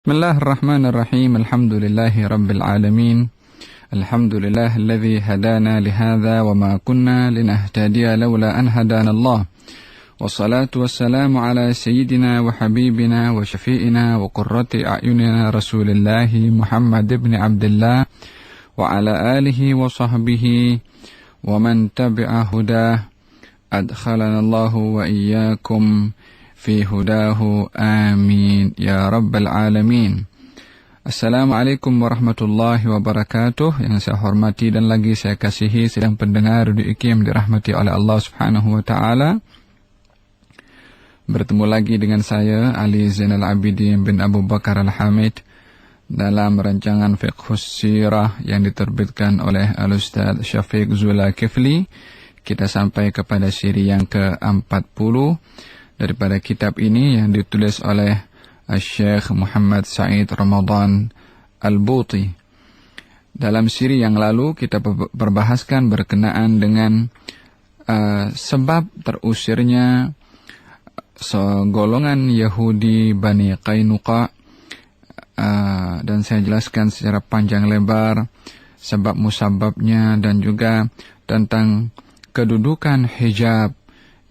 بسم الله الرحمن الرحيم. الحمد لله رب العالمين. الحمد لله الذي هدانا لهذا وما كنا لنهتدي لولا أن هدانا الله، والصلاة والسلام على سيدنا وحبيبنا وشفيئنا وقرة أعيننا رسول الله محمد بن عبد الله وعلى آله وصحبه ومن تبع هداه أدخلنا الله وإياكم في هداه آمين يا رب العالمين. Assalamualaikum warahmatullahi wabarakatuh. Yang saya hormati dan lagi saya kasihi sedang pendengar di IKIM dirahmati oleh Allah Subhanahu wa taala. Bertemu lagi dengan saya Ali Zainal Abidin bin Abu Bakar Al-Hamid dalam rancangan Fiqhus Sirah yang diterbitkan oleh Al-Ustaz Syafiq Zulkifli. Kita sampai kepada siri yang ke-40 daripada kitab ini yang ditulis oleh Syekh Muhammad Said Ramadan Al-Buti. Dalam siri yang lalu kita berbahaskan berkenaan dengan sebab terusirnya segolongan Yahudi Bani Qainuqa, dan saya jelaskan secara panjang lebar sebab musababnya dan juga tentang kedudukan hijab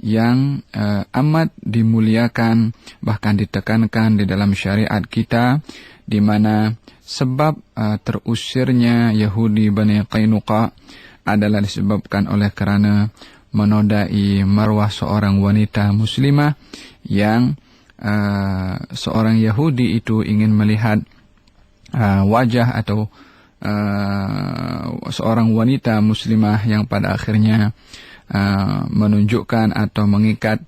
yang amat dimuliakan, bahkan ditekankan di dalam syariat kita, di mana sebab terusirnya Yahudi Bani Qainuqa adalah disebabkan oleh kerana menodai marwah seorang wanita muslimah yang seorang Yahudi itu ingin melihat wajah atau seorang wanita muslimah yang pada akhirnya menunjukkan atau mengikat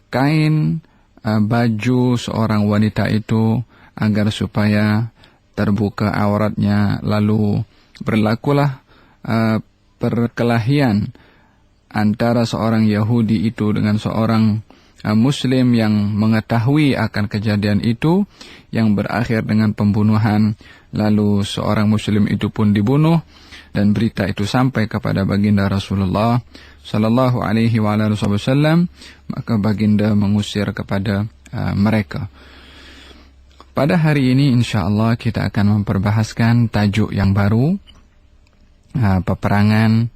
kain baju seorang wanita itu agar supaya terbuka auratnya. Lalu berlakulah perkelahian antara seorang Yahudi itu dengan seorang Muslim yang mengetahui akan kejadian itu, yang berakhir dengan pembunuhan. Lalu seorang Muslim itu pun dibunuh dan berita itu sampai kepada baginda Rasulullah Sallallahu Alaihi Wasallam, maka baginda mengusir kepada mereka. Pada hari ini insyaAllah kita akan memperbahaskan tajuk yang baru, peperangan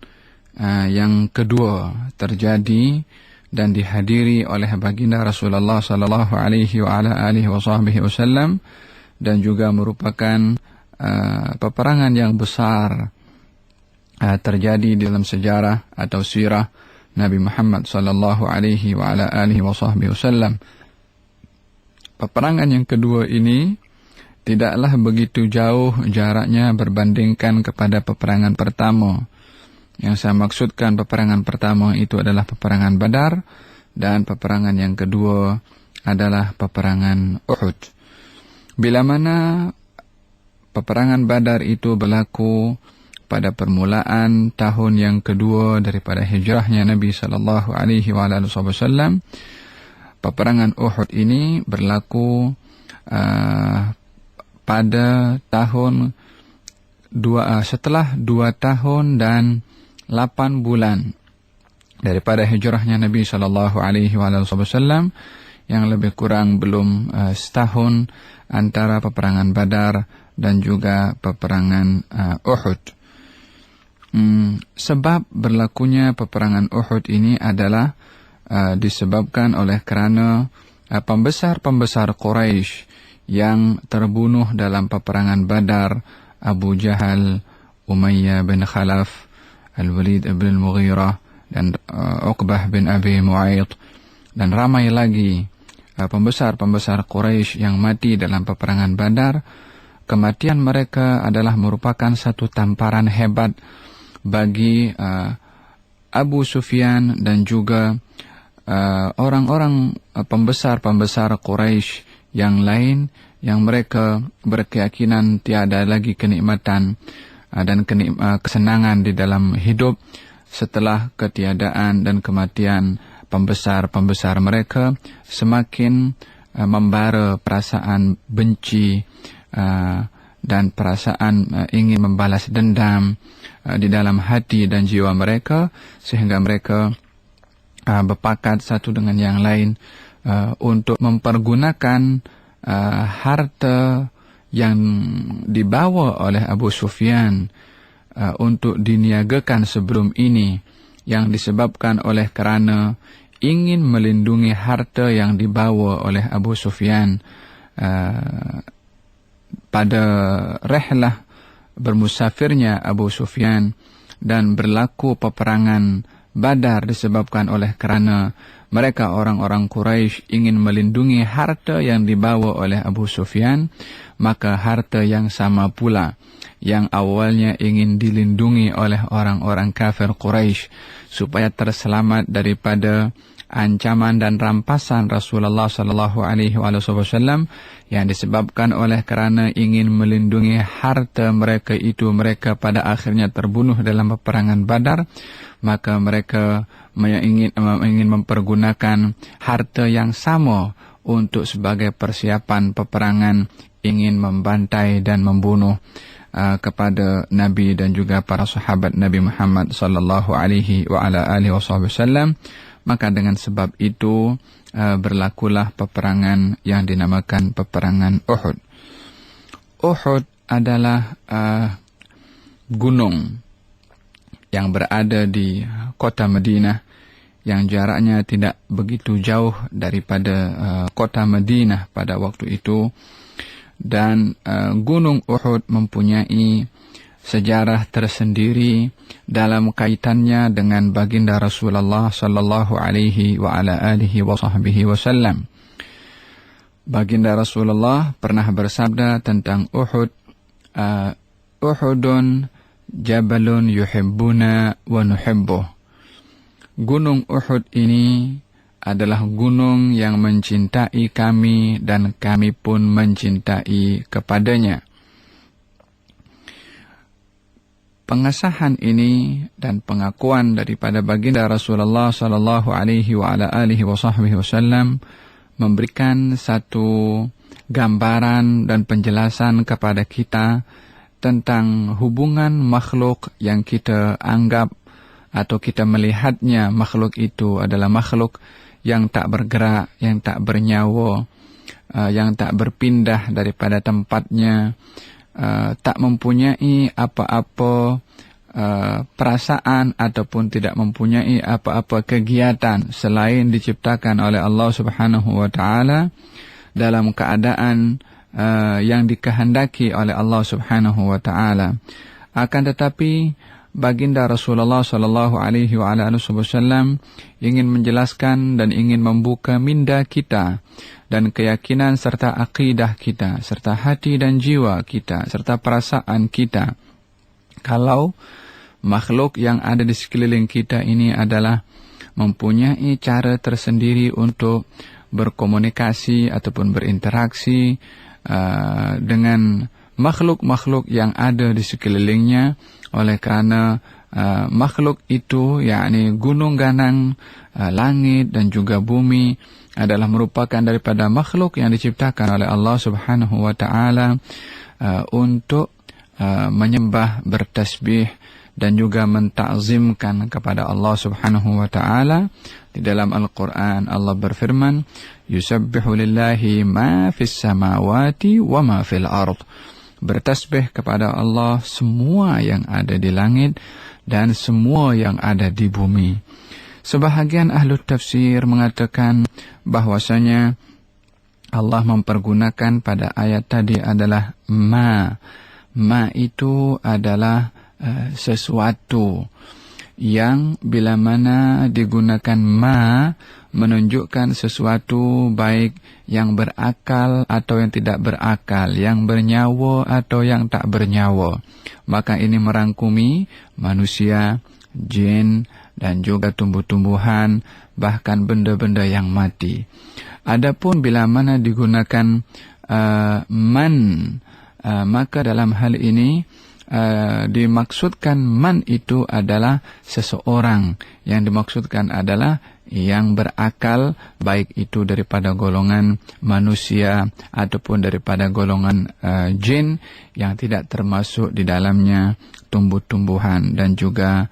yang kedua terjadi dan dihadiri oleh baginda Rasulullah Sallallahu Alaihi Wasallam, dan juga merupakan peperangan yang besar terjadi dalam sejarah atau sirah Nabi Muhammad sallallahu alaihi wasallam. Peperangan yang kedua ini tidaklah begitu jauh jaraknya berbandingkan kepada peperangan pertama. Yang saya maksudkan peperangan pertama itu adalah peperangan Badar, dan peperangan yang kedua adalah peperangan Uhud. Bila mana peperangan Badar itu berlaku pada permulaan tahun yang kedua daripada hijrahnya Nabi sallallahu alaihi wasallam, peperangan Uhud ini berlaku pada tahun setelah 2 tahun dan 8 bulan daripada hijrahnya Nabi sallallahu alaihi wasallam, yang lebih kurang belum setahun antara peperangan Badar dan juga peperangan Uhud. Sebab berlakunya peperangan Uhud ini adalah disebabkan oleh kerana pembesar-pembesar Quraisy yang terbunuh dalam peperangan Badar, Abu Jahal, Umayyah bin Khalaf, Al-Walid bin Mughirah, dan Uqbah bin Abi Mu'ayth, dan ramai lagi pembesar-pembesar Quraisy yang mati dalam peperangan Badar. Kematian mereka adalah merupakan satu tamparan hebat bagi Abu Sufyan dan juga orang-orang pembesar-pembesar Quraisy yang lain, yang mereka berkeyakinan tiada lagi kenikmatan dan kesenangan di dalam hidup setelah ketiadaan dan kematian pembesar-pembesar mereka. Semakin membara perasaan benci dan perasaan ingin membalas dendam di dalam hati dan jiwa mereka, sehingga mereka berpakat satu dengan yang lain untuk mempergunakan harta yang dibawa oleh Abu Sufyan untuk diniagakan sebelum ini, yang disebabkan oleh kerana ingin melindungi harta yang dibawa oleh Abu Sufyan pada rehlah bermusafirnya Abu Sufyan, dan berlaku peperangan Badar disebabkan oleh kerana mereka orang-orang Quraisy ingin melindungi harta yang dibawa oleh Abu Sufyan. Maka harta yang sama pula yang awalnya ingin dilindungi oleh orang-orang kafir Quraisy supaya terselamat daripada ancaman dan rampasan Rasulullah sallallahu alaihi wasallam, yang disebabkan oleh kerana ingin melindungi harta mereka itu, mereka pada akhirnya terbunuh dalam peperangan Badar. Maka mereka ingin mempergunakan harta yang sama untuk sebagai persiapan peperangan, ingin membantai dan membunuh kepada Nabi dan juga para sahabat Nabi Muhammad sallallahu alaihi wasallam. Maka dengan sebab itu berlakulah peperangan yang dinamakan peperangan Uhud. Uhud adalah gunung yang berada di kota Madinah, yang jaraknya tidak begitu jauh daripada kota Madinah pada waktu itu. Dan Gunung Uhud mempunyai sejarah tersendiri dalam kaitannya dengan baginda Rasulullah sallallahu alaihi wasallam. Baginda Rasulullah pernah bersabda tentang Uhud, Uhudun jabalun yuhibbuna wa nuhibbuh. Gunung Uhud ini adalah gunung yang mencintai kami dan kami pun mencintai kepadanya. Pengesahan ini dan pengakuan daripada baginda Rasulullah sallallahu alaihi wasallam memberikan satu gambaran dan penjelasan kepada kita tentang hubungan makhluk yang kita anggap atau kita melihatnya makhluk itu adalah makhluk yang tak bergerak, yang tak bernyawa, yang tak berpindah daripada tempatnya, tak mempunyai apa-apa perasaan ataupun tidak mempunyai apa-apa kegiatan selain diciptakan oleh Allah Subhanahu wa taala dalam keadaan yang dikehendaki oleh Allah Subhanahu wa taala. Akan tetapi baginda Rasulullah sallallahu alaihi wasallam ingin menjelaskan dan ingin membuka minda kita dan keyakinan serta akidah kita serta hati dan jiwa kita serta perasaan kita kalau makhluk yang ada di sekeliling kita ini adalah mempunyai cara tersendiri untuk berkomunikasi ataupun berinteraksi dengan makhluk-makhluk yang ada di sekelilingnya, oleh kerana makhluk itu, yakni gunung ganang, langit dan juga bumi adalah merupakan daripada makhluk yang diciptakan oleh Allah Subhanahu wa taala untuk menyembah, bertasbih dan juga mentakzimkan kepada Allah Subhanahu wa taala. Di dalam Al-Qur'an Allah berfirman, "Yusabbihu lillahi ma fis samawati wa ma fil ard." Bertasbih kepada Allah semua yang ada di langit dan semua yang ada di bumi. Sebahagian ahli tafsir mengatakan bahwasanya Allah mempergunakan pada ayat tadi adalah ma. Ma itu adalah sesuatu yang bila mana digunakan ma menunjukkan sesuatu baik yang berakal atau yang tidak berakal, yang bernyawa atau yang tak bernyawa. Maka ini merangkumi manusia, jin dan juga tumbuh-tumbuhan, bahkan benda-benda yang mati. Adapun bila mana digunakan man, maka dalam hal ini dimaksudkan man itu adalah seseorang, yang dimaksudkan adalah yang berakal, baik itu daripada golongan manusia ataupun daripada golongan jin, yang tidak termasuk di dalamnya tumbuh-tumbuhan dan juga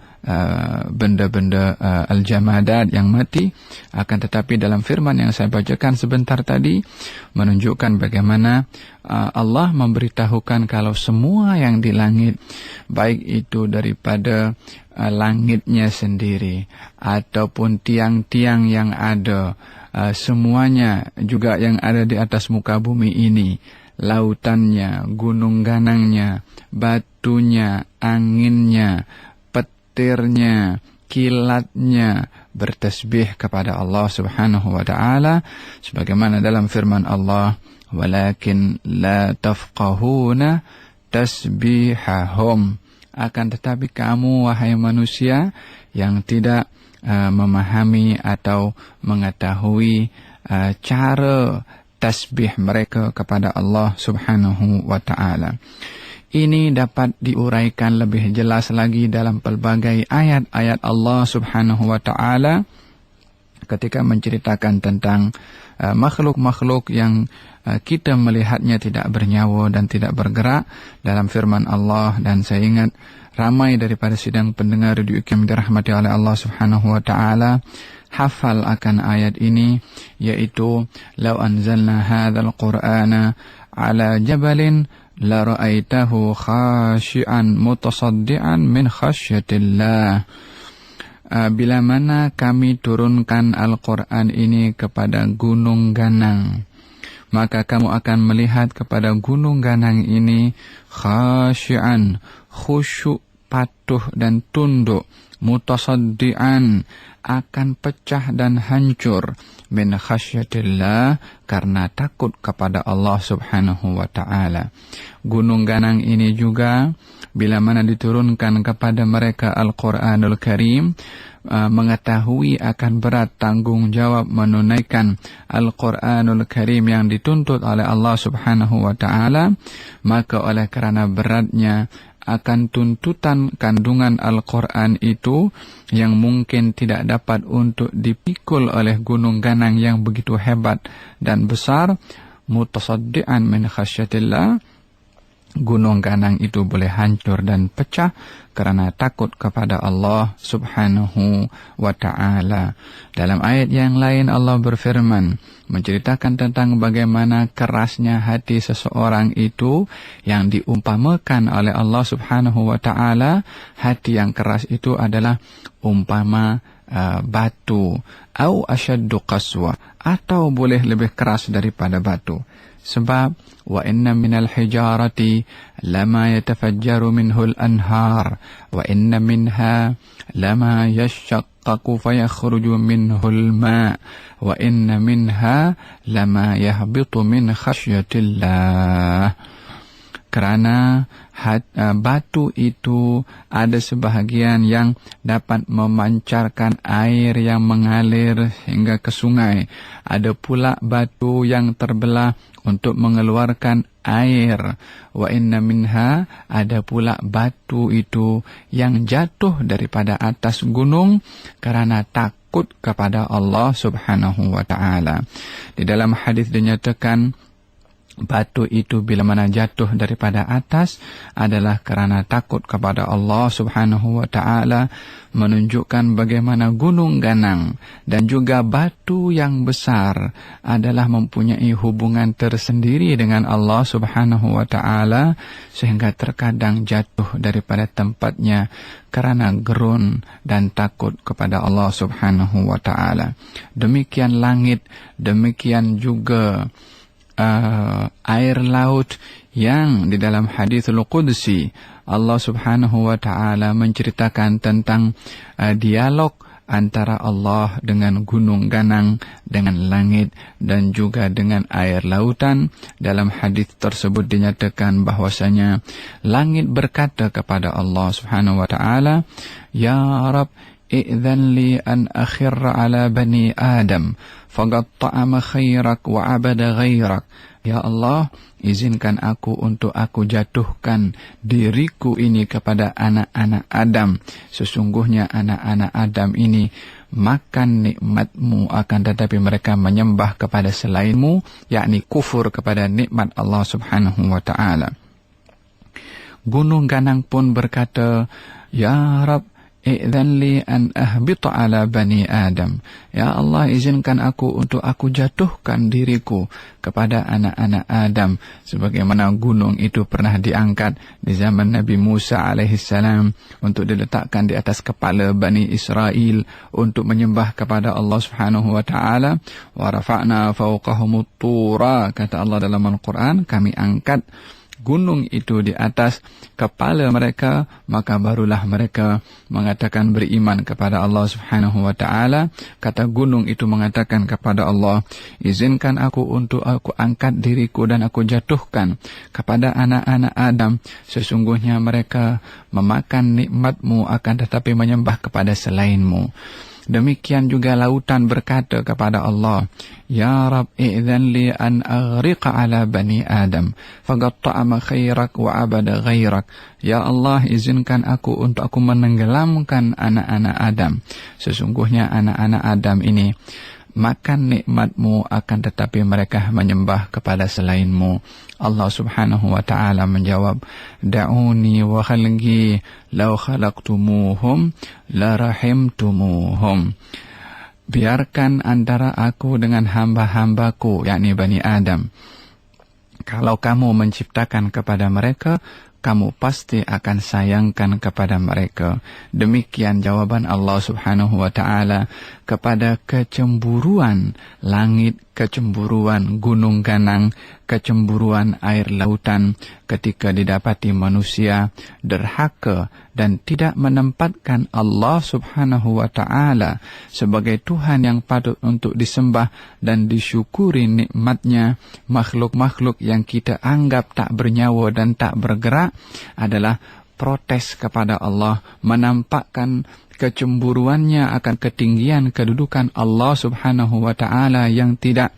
benda-benda al-jamadat yang mati. Akan tetapi dalam firman yang saya bacakan sebentar tadi menunjukkan bagaimana Allah memberitahukan kalau semua yang di langit, baik itu daripada langitnya sendiri ataupun tiang-tiang yang ada, semuanya juga yang ada di atas muka bumi ini, lautannya, gunung ganangnya, batunya, anginnya, petirnya, kilatnya, bertasbih kepada Allah Subhanahu wa taala sebagaimana dalam firman Allah, walakin la tafqahuna tasbihahum, akan tetapi kamu wahai manusia yang tidak memahami atau mengetahui cara tasbih mereka kepada Allah Subhanahu wa taala. Ini dapat diuraikan lebih jelas lagi dalam pelbagai ayat-ayat Allah Subhanahu wa taala ketika menceritakan tentang makhluk-makhluk yang kita melihatnya tidak bernyawa dan tidak bergerak dalam firman Allah. Dan saya ingat ramai daripada sidang pendengar Radio IKIM dirahmati oleh Allah Subhanahu wa taala hafal akan ayat ini, yaitu law anzalna hadzal qur'ana ala jabalin la ra'aitahu khashi'an mutasaddian min khasyatillah. Bila mana kami turunkan Al-Quran ini kepada gunung ganang, maka kamu akan melihat kepada gunung ganang ini khasyi'an, khusyuk, patuh dan tunduk, mutasaddian, akan pecah dan hancur, min khasyatillah, karena takut kepada Allah Subhanahu wa ta'ala. Gunung ganang ini juga bila mana diturunkan kepada mereka Al-Quranul Karim, mengetahui akan berat tanggung jawab menunaikan Al-Quranul Karim yang dituntut oleh Allah Subhanahu wa ta'ala, maka oleh kerana beratnya akan tuntutan kandungan Al-Quran itu yang mungkin tidak dapat untuk dipikul oleh gunung ganang yang begitu hebat dan besar, mutasaddian min khasyatillah, gunung ganang itu boleh hancur dan pecah karena takut kepada Allah Subhanahu wa ta'ala. Dalam ayat yang lain Allah berfirman menceritakan tentang bagaimana kerasnya hati seseorang itu yang diumpamakan oleh Allah Subhanahu wa ta'ala. Hati yang keras itu adalah umpama batu, au asyaddu qaswa, atau boleh lebih keras daripada batu. Sebab wa inna minal hijarati lama yatafajjaru minhul anhar wa inna minha lama yashaqqaqu fayakhruju minhul ma wa inna minha lama yahbitu min khasyatillah. Karena batu itu ada sebahagian yang dapat memancarkan air yang mengalir hingga ke sungai. Ada pula batu yang terbelah untuk mengeluarkan air. Wa inna minha, ada pula batu itu yang jatuh daripada atas gunung karena takut kepada Allah Subhanahu wa ta'ala. Di dalam hadis dinyatakan batu itu bila mana jatuh daripada atas adalah kerana takut kepada Allah Subhanahu wa ta'ala, menunjukkan bagaimana gunung ganang dan juga batu yang besar adalah mempunyai hubungan tersendiri dengan Allah Subhanahu wa ta'ala, sehingga terkadang jatuh daripada tempatnya karena gerun dan takut kepada Allah Subhanahu wa ta'ala. Demikian langit, demikian juga air laut yang di dalam haditsul qudsi Allah Subhanahu wa ta'ala menceritakan tentang dialog antara Allah dengan gunung ganang, dengan langit dan juga dengan air lautan. Dalam hadis tersebut dinyatakan bahwasanya langit berkata kepada Allah Subhanahu wa ta'ala, ya Rab, i'dhan li an akhirra ala bani Adam faqad ta'ama khairak wa abada ghairak. Ya Allah, izinkan aku untuk aku jatuhkan diriku ini kepada anak-anak Adam. Sesungguhnya anak-anak Adam ini makan nikmatmu, akan tetapi mereka menyembah kepada selainmu, yakni kufur kepada nikmat Allah subhanahu wa ta'ala. Gunung Ganang pun berkata, Ya Rab, i'dhan li an ahbita ala bani Adam. Ya Allah, izinkan aku untuk aku jatuhkan diriku kepada anak-anak Adam. Sebagaimana gunung itu pernah diangkat di zaman Nabi Musa alaihissalam untuk diletakkan di atas kepala Bani Israel untuk menyembah kepada Allah subhanahu wa ta'ala. Wa rafa'na fawqahumut tura, kata Allah dalam Al-Quran, kami angkat gunung itu di atas kepala mereka, maka barulah mereka mengatakan beriman kepada Allah subhanahu wa ta'ala. Kata gunung itu mengatakan kepada Allah, izinkan aku untuk aku angkat diriku dan aku jatuhkan kepada anak-anak Adam. Sesungguhnya mereka memakan nikmatmu, akan tetapi menyembah kepada selainmu. Demikian juga lautan berkata kepada Allah, Ya Rab, i'dhan li an aghriqa ala bani Adam, faqad ta'ama khairak wa abada ghairak. Ya Allah, izinkan aku untuk aku menenggelamkan anak-anak Adam. Sesungguhnya anak-anak Adam ini makan nikmatmu, akan tetapi mereka menyembah kepada selainmu. Allah subhanahu wa ta'ala menjawab, Da'uni wa khalqi law khalaqtumuhum la rahimtumuhum. Biarkan antara aku dengan hamba-hambaku, yakni Bani Adam. Kalau kamu menciptakan kepada mereka, kamu pasti akan sayangkan kepada mereka. Demikian jawaban Allah subhanahu wa ta'ala kepada kecemburuan langit, kecemburuan gunung ganang, kecemburuan air lautan ketika didapati manusia derhaka dan tidak menempatkan Allah subhanahu wa ta'ala sebagai Tuhan yang patut untuk disembah dan disyukuri nikmatnya. Makhluk-makhluk yang kita anggap tak bernyawa dan tak bergerak adalah protes kepada Allah, menampakkan kecemburuannya akan ketinggian kedudukan Allah subhanahu wa ta'ala yang tidak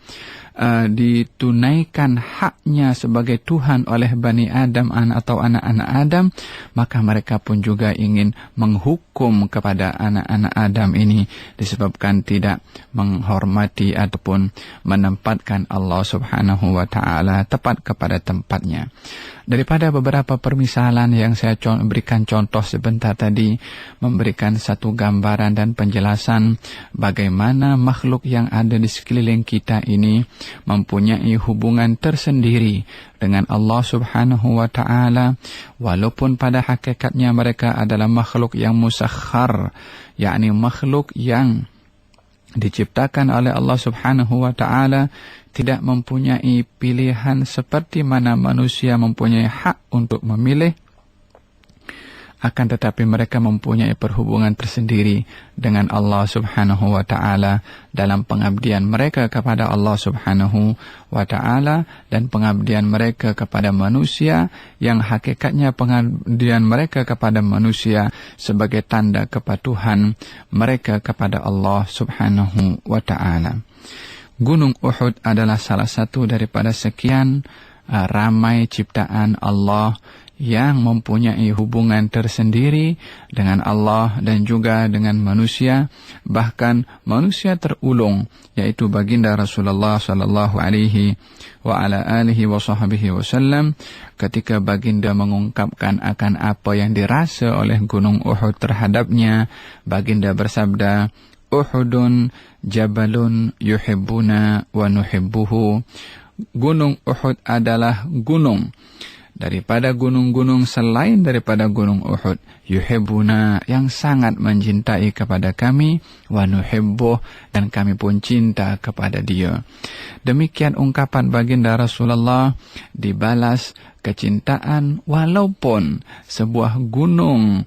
ditunaikan haknya sebagai Tuhan oleh Bani Adam atau anak-anak Adam. Maka mereka pun juga ingin menghukum kepada anak-anak Adam ini disebabkan tidak menghormati ataupun menempatkan Allah subhanahu wa ta'ala tepat kepada tempatnya. Daripada beberapa permisalan yang saya berikan contoh sebentar tadi, memberikan satu gambaran dan penjelasan bagaimana makhluk yang ada di sekeliling kita ini mempunyai hubungan tersendiri dengan Allah subhanahu wa ta'ala, walaupun pada hakikatnya mereka adalah makhluk yang musakhar, yakni makhluk yang diciptakan oleh Allah subhanahu wa ta'ala, tidak mempunyai pilihan seperti mana manusia mempunyai hak untuk memilih. Akan tetapi mereka mempunyai perhubungan tersendiri dengan Allah subhanahu wa ta'ala dalam pengabdian mereka kepada Allah subhanahu wa ta'ala dan pengabdian mereka kepada manusia, yang hakikatnya pengabdian mereka kepada manusia sebagai tanda kepatuhan mereka kepada Allah subhanahu wa ta'ala. Gunung Uhud adalah salah satu daripada sekian ramai ciptaan Allah yang mempunyai hubungan tersendiri dengan Allah dan juga dengan manusia. Bahkan manusia terulung, yaitu baginda Rasulullah sallallahu alaihi wa ala alihi wa sahbihi wasallam, ketika baginda mengungkapkan akan apa yang dirasa oleh gunung Uhud terhadapnya. Baginda bersabda, Uhudun jabalun yuhibbuna wa nuhibbuhu. Gunung Uhud adalah gunung daripada gunung-gunung selain daripada gunung Uhud. Yuhibbuna, yang sangat mencintai kepada kami, wa nuhibbuh, dan kami pun cinta kepada dia. Demikian ungkapan baginda Rasulullah, dibalas kecintaan walaupun sebuah gunung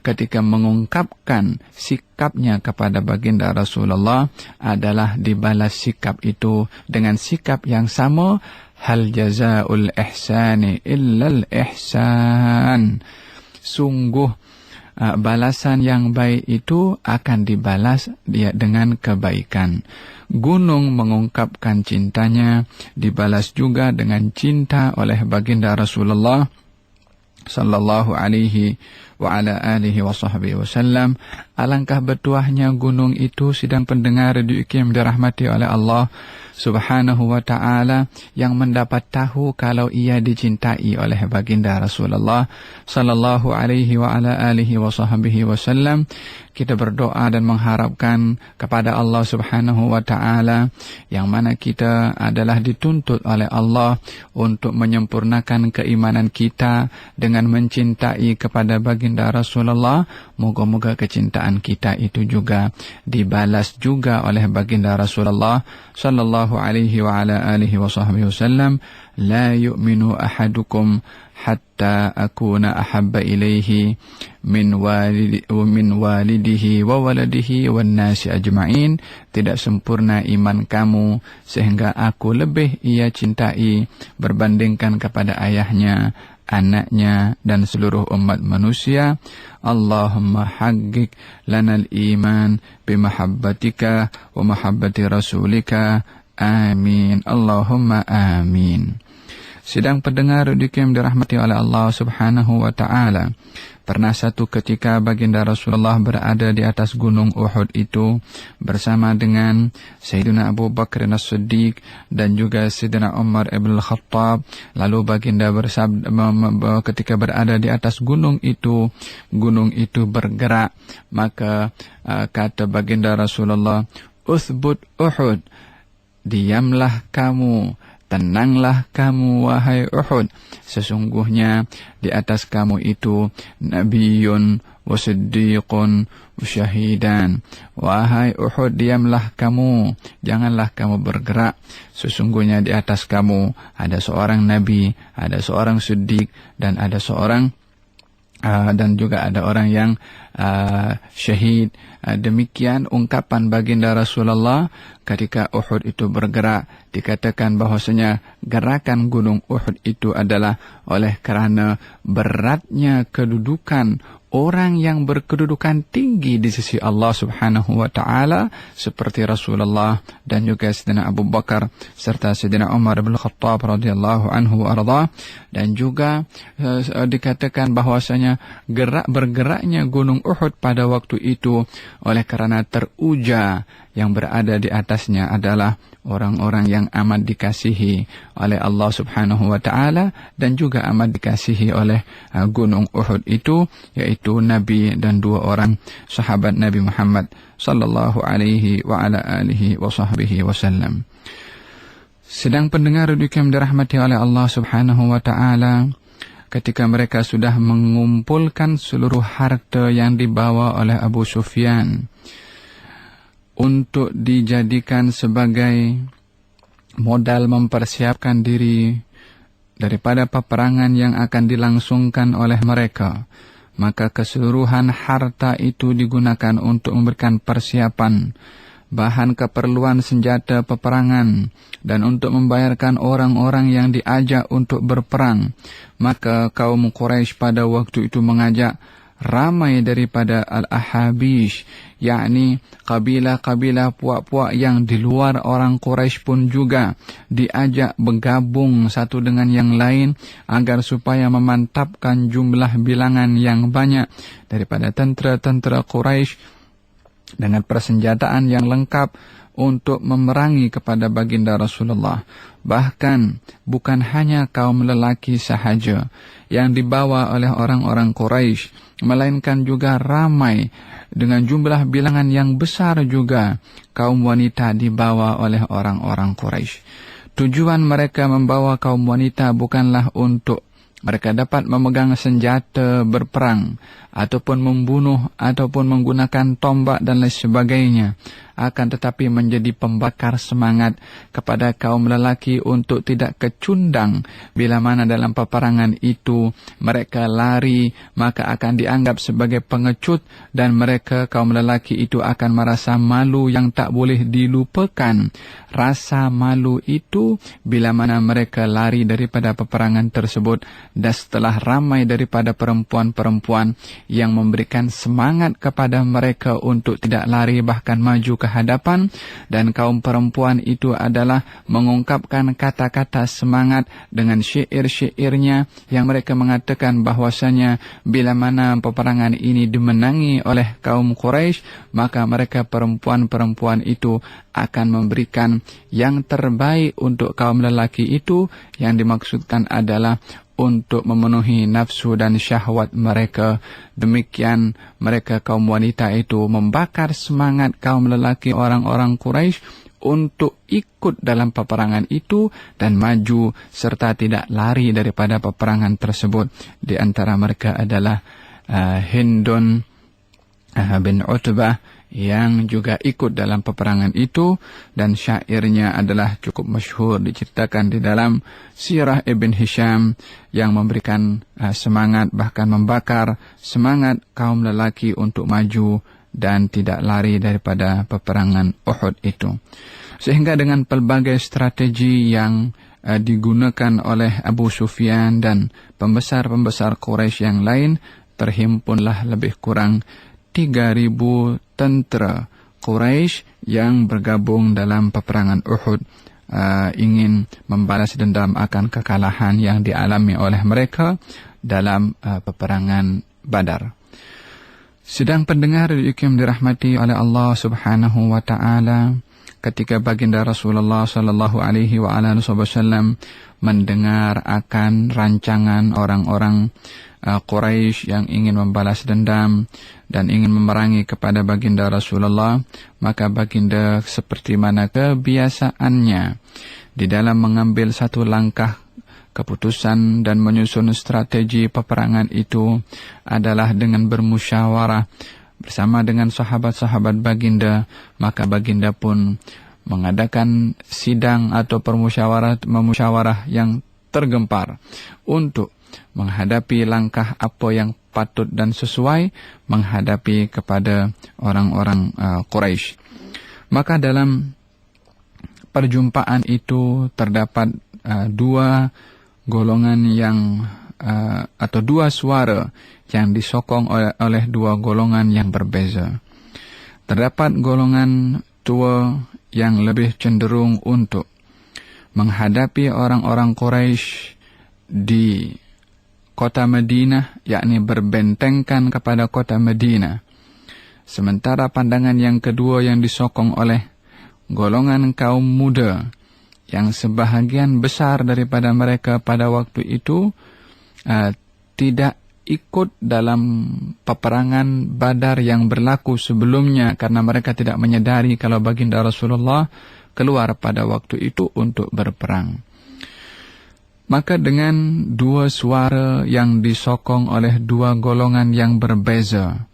ketika mengungkapkan sikapnya kepada baginda Rasulullah adalah dibalas sikap itu dengan sikap yang sama. Hal jazaa'ul ihsani illal ihsan. Sungguh balasan yang baik itu akan dibalas dia dengan kebaikan. Gunung mengungkapkan cintanya, dibalas juga dengan cinta oleh baginda Rasulullah. sallallahu alaihi wa ala alihi wa sahbihi wasallam. Alangkah bertuahnya gunung itu, sidang pendengar Radio IKIM dirahmati oleh Allah Subhanahu wa ta'ala, yang mendapat tahu kalau ia dicintai oleh baginda Rasulullah sallallahu alaihi wa ala alihi wa sahbihi wasallam. Kita berdoa dan mengharapkan kepada Allah Subhanahu wa ta'ala, yang mana kita adalah dituntut oleh Allah untuk menyempurnakan keimanan kita dengan mencintai kepada baginda Rasulullah. Moga-moga kecintaan kita itu juga dibalas juga oleh baginda Rasulullah sallallahu alaihi wa ala alihi wa sahbihi wasallam. La yu'minu ahadukum hatta akuna ahabba ilaihi min walidihi wa waladihi wan nasi ajma'in. Tidak sempurna iman kamu sehingga aku lebih ia cintai berbandingkan kepada ayahnya, anaknya, dan seluruh umat manusia. Allahumma haqqiq lanal iman bimahabbatika wa mahabbati rasulika. Amin. Allahumma amin. Sidang pendengar dikim dirahmati oleh Allah Subhanahu wa ta'ala. Pernah satu ketika baginda Rasulullah berada di atas gunung Uhud itu bersama dengan Sayyidina Abu Bakar As-Siddiq dan juga Sayyidina Umar ibn Khattab. Lalu baginda bersabda, ketika berada di atas gunung itu bergerak. Maka kata baginda Rasulullah, "Uthbut Uhud, diamlah kamu, tenanglah kamu wahai Uhud. Sesungguhnya di atas kamu itu Nabiyyun wa Siddiqun wa Syahidan." Wahai Uhud, diamlah kamu, janganlah kamu bergerak. Sesungguhnya di atas kamu ada seorang Nabi, ada seorang Siddiq, dan ada seorang dan juga ada orang yang syahid. Demikian ungkapan baginda Rasulullah ketika Uhud itu bergerak. Dikatakan bahwasanya gerakan gunung Uhud itu adalah oleh kerana beratnya kedudukan orang yang berkedudukan tinggi di sisi Allah Subhanahu wa ta'ala, seperti Rasulullah dan juga Sayyidina Abu Bakar serta Sayyidina Umar bin Khattab radhiyallahu anhu arda. Dan juga dikatakan bahwasanya bergeraknya gunung Uhud pada waktu itu oleh kerana teruja yang berada di atasnya adalah orang-orang yang amat dikasihi oleh Allah Subhanahu wa ta'ala dan juga amat dikasihi oleh gunung Uhud itu, yaitu Nabi dan dua orang sahabat Nabi Muhammad sallallahu alaihi wa ala alihi wa sahbihi wasallam. Sedang pendengar yang dirahmati oleh Allah Subhanahu wa ta'ala, ketika mereka sudah mengumpulkan seluruh harta yang dibawa oleh Abu Sufyan untuk dijadikan sebagai modal mempersiapkan diri daripada peperangan yang akan dilangsungkan oleh mereka, maka keseluruhan harta itu digunakan untuk memberikan persiapan bahan keperluan senjata peperangan dan untuk membayarkan orang-orang yang diajak untuk berperang. Maka kaum Quraisy pada waktu itu mengajak ramai daripada Al-Ahabish, yakni kabilah-kabilah puak-puak yang di luar orang Quraisy pun juga diajak bergabung satu dengan yang lain agar supaya memantapkan jumlah bilangan yang banyak daripada tentera-tentera Quraisy dengan persenjataan yang lengkap untuk memerangi kepada baginda Rasulullah. Bahkan bukan hanya kaum lelaki sahaja yang dibawa oleh orang-orang Quraisy, melainkan juga ramai dengan jumlah bilangan yang besar juga kaum wanita dibawa oleh orang-orang Quraisy. Tujuan mereka membawa kaum wanita bukanlah untuk mereka dapat memegang senjata berperang ataupun membunuh ataupun menggunakan tombak dan lain sebagainya, akan tetapi menjadi pembakar semangat kepada kaum lelaki untuk tidak kecundang. Bila mana dalam peperangan itu mereka lari, maka akan dianggap sebagai pengecut dan mereka kaum lelaki itu akan merasa malu yang tak boleh dilupakan. Rasa malu itu bila mana mereka lari daripada peperangan tersebut, dan setelah ramai daripada perempuan-perempuan yang memberikan semangat kepada mereka untuk tidak lari bahkan maju ke ke hadapan, dan kaum perempuan itu adalah mengungkapkan kata-kata semangat dengan syair-syairnya yang mereka mengatakan bahwasanya bila mana peperangan ini dimenangi oleh kaum Quraisy, maka mereka perempuan-perempuan itu akan memberikan yang terbaik untuk kaum lelaki itu, yang dimaksudkan adalah untuk memenuhi nafsu dan syahwat mereka. Demikian mereka kaum wanita itu membakar semangat kaum lelaki orang-orang Quraisy untuk ikut dalam peperangan itu dan maju serta tidak lari daripada peperangan tersebut. Di antara mereka adalah Hindun bin Utbah yang juga ikut dalam peperangan itu, dan syairnya adalah cukup masyhur, diceritakan di dalam Sirah Ibn Hisham, yang memberikan semangat, bahkan membakar semangat kaum lelaki untuk maju dan tidak lari daripada peperangan Uhud itu. Sehingga dengan pelbagai strategi yang digunakan oleh Abu Sufyan dan pembesar-pembesar Quraisy yang lain, terhimpunlah lebih kurang 3.000 tentera Quraisy yang bergabung dalam peperangan Uhud, ingin membalas dendam akan kekalahan yang dialami oleh mereka dalam peperangan Badar. Sedang pendengar yang dirahmati oleh Allah Subhanahu wa taala, ketika baginda Rasulullah sallallahu alaihi wasallam mendengar akan rancangan orang-orang Quraisy yang ingin membalas dendam dan ingin memerangi kepada baginda Rasulullah, maka baginda seperti mana kebiasaannya di dalam mengambil satu langkah keputusan dan menyusun strategi peperangan itu adalah dengan bermusyawarah bersama dengan sahabat-sahabat baginda. Maka baginda pun mengadakan sidang atau musyawarah yang tergempar untuk menghadapi langkah apa yang patut dan sesuai menghadapi kepada orang-orang Quraisy. Maka dalam perjumpaan itu terdapat dua golongan yang atau dua suara yang disokong oleh dua golongan yang berbeza. Terdapat golongan tua yang lebih cenderung untuk menghadapi orang-orang Quraisy di kota Madinah, yakni berbentengkan kepada kota Madinah. Sementara pandangan yang kedua yang disokong oleh golongan kaum muda, yang sebahagian besar daripada mereka pada waktu itu tidak ikut dalam peperangan Badar yang berlaku sebelumnya, karena mereka tidak menyadari kalau baginda Rasulullah keluar pada waktu itu untuk berperang. Maka dengan dua suara yang disokong oleh dua golongan yang berbeza,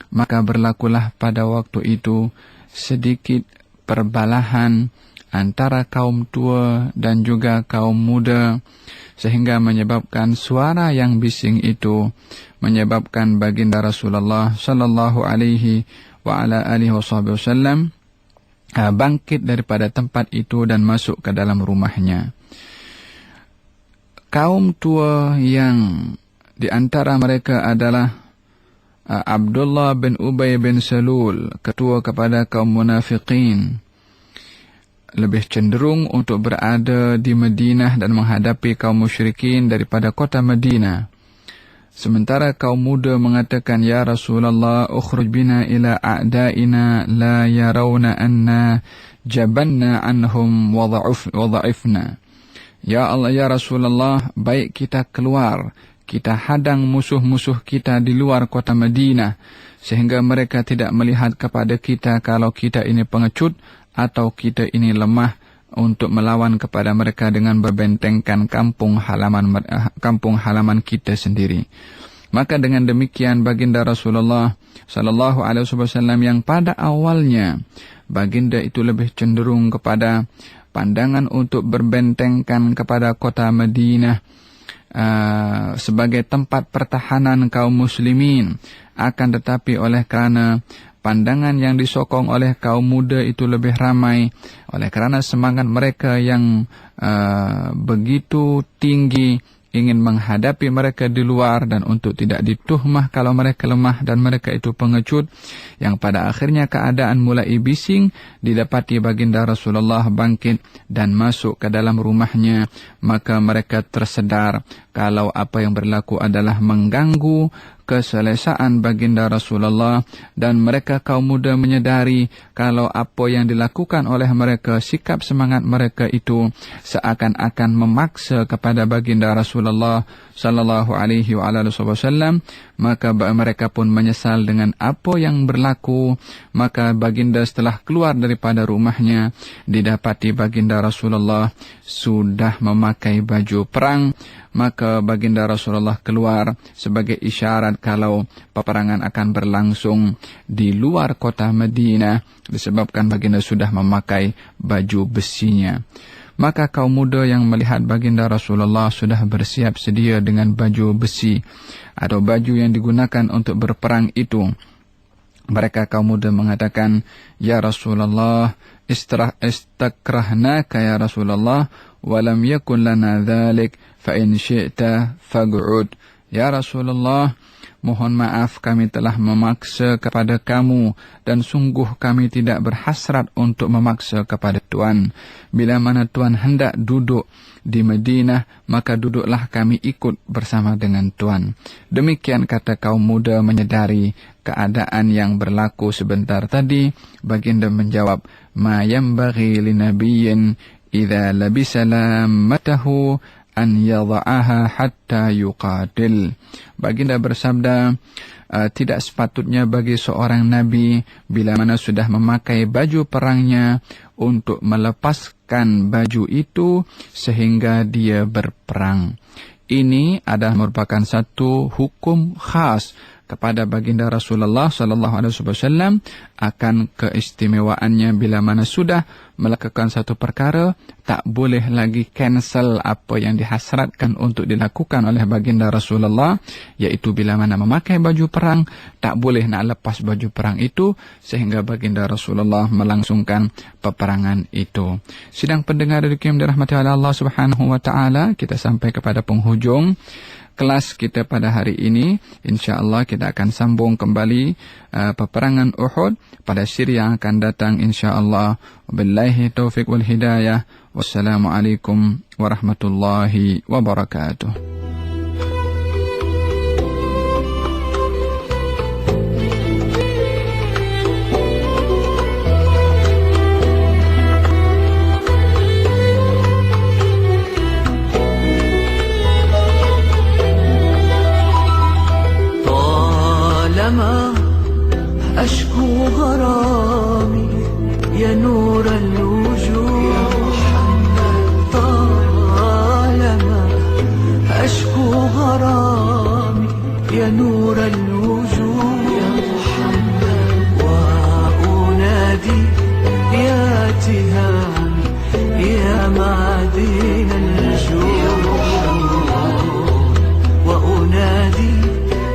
maka berlakulah pada waktu itu sedikit perbalahan antara kaum tua dan juga kaum muda, sehingga menyebabkan suara yang bising itu menyebabkan baginda Rasulullah sallallahu alaihi wasallam bangkit daripada tempat itu dan masuk ke dalam rumahnya. Kaum tua yang di antara mereka adalah Abdullah bin Ubay bin Salul, ketua kepada kaum munafiqin, lebih cenderung untuk berada di Madinah dan menghadapi kaum musyrikin daripada kota Madinah. Sementara kaum muda mengatakan, "Ya Rasulullah, ukhruj bina ila a'daina la yarawna anna jabanna anhum wa dha'ifna." Ya Allah, ya Rasulullah, baik kita keluar, kita hadang musuh-musuh kita di luar kota Madinah, sehingga mereka tidak melihat kepada kita kalau kita ini pengecut atau kita ini lemah untuk melawan kepada mereka dengan berbentengkan kampung halaman kita sendiri. Maka dengan demikian baginda Rasulullah sallallahu alaihi wasallam, yang pada awalnya baginda itu lebih cenderung kepada pandangan untuk berbentengkan kepada kota Madinah sebagai tempat pertahanan kaum muslimin, akan tetapi oleh kerana pandangan yang disokong oleh kaum muda itu lebih ramai, oleh kerana semangat mereka yang begitu tinggi ingin menghadapi mereka di luar dan untuk tidak dituhmah kalau mereka lemah dan mereka itu pengecut, yang pada akhirnya keadaan mulai bising, didapati baginda Rasulullah bangkit dan masuk ke dalam rumahnya. Maka mereka tersedar kalau apa yang berlaku adalah mengganggu keselesaan baginda Rasulullah, dan mereka kaum muda menyadari kalau apa yang dilakukan oleh mereka, sikap semangat mereka itu seakan-akan memaksa kepada baginda Rasulullah sallallahu alaihi wasallam. Maka mereka pun menyesal dengan apa yang berlaku. Maka baginda setelah keluar daripada rumahnya, didapati baginda Rasulullah sudah memakai baju perang. Maka baginda Rasulullah keluar sebagai isyarat kalau peperangan akan berlangsung di luar kota Madinah, disebabkan baginda sudah memakai baju besinya. Maka kaum muda yang melihat baginda Rasulullah sudah bersiap sedia dengan baju besi atau baju yang digunakan untuk berperang itu, mereka kaum muda mengatakan, "Ya Rasulullah, istakrahnaka ya Rasulullah, walam yakun lana dhalik, fa in syi'ta fag'ud." Ya Rasulullah, mohon maaf kami telah memaksa kepada kamu, dan sungguh kami tidak berhasrat untuk memaksa kepada Tuan. Bila mana Tuan hendak duduk di Madinah, maka duduklah kami ikut bersama dengan Tuan. Demikian kata kaum muda menyadari keadaan yang berlaku sebentar tadi. Baginda menjawab, "Ma yanbaghi linabiyyin idza labisa lammatahu an yadha'aha hatta yuqatil." Baginda bersabda, tidak sepatutnya bagi seorang nabi bila mana sudah memakai baju perangnya untuk melepaskan baju itu sehingga dia berperang. Ini adalah merupakan satu hukum khas kepada baginda Rasulullah sallallahu alaihi wasallam akan keistimewaannya bila mana sudah melakukan satu perkara, tak boleh lagi cancel apa yang dihasratkan untuk dilakukan oleh baginda Rasulullah, yaitu bila mana memakai baju perang, tak boleh nak lepas baju perang itu sehingga baginda Rasulullah melangsungkan peperangan itu. Sidang pendengar yang dirahmati oleh Allah Subhanahu wa taala, kita sampai kepada penghujung kelas kita pada hari ini. InsyaAllah kita akan sambung kembali peperangan Uhud pada siri yang akan datang insyaAllah. Wabillahi taufiq wal hidayah. Wassalamualaikum warahmatullahi wabarakatuh. أشكو غرامي يا نور الوجود يا محمد، طالما أشكو غرامي يا نور الوجود يا محمد، وأنادي يا تهامي يا معدن الجود، وأنادي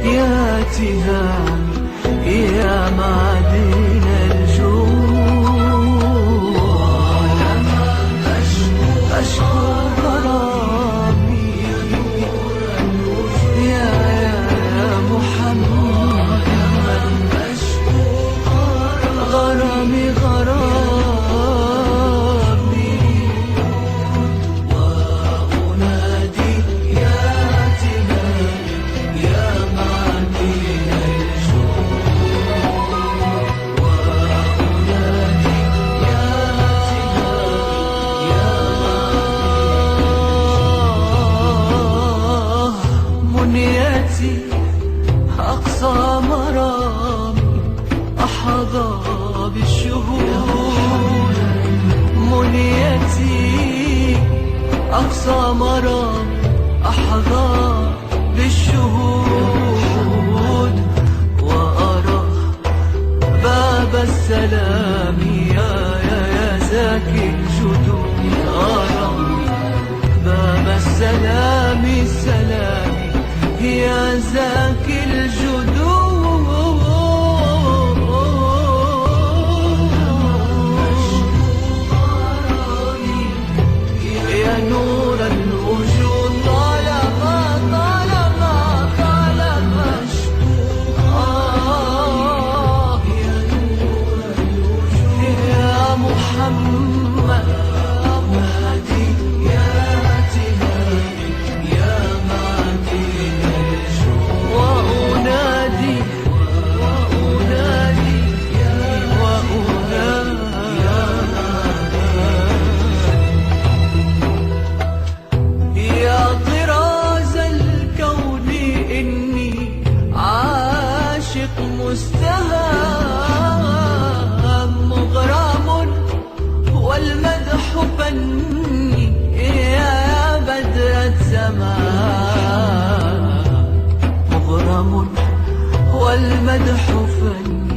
يا تهامي يا معدن الجود، أشكو غرامي يا محمد، أشكو غرامي وأنادي يا تهامي يا معدن أقصى مرامي أحظى بالشهود، منيتي أقصى مرامي أحظى بالشهود، وأرى باب السلام يا زاكي الجدود، أرى باب السلام السلام يا زاكي الجدود، يا نور الوجود طالما غني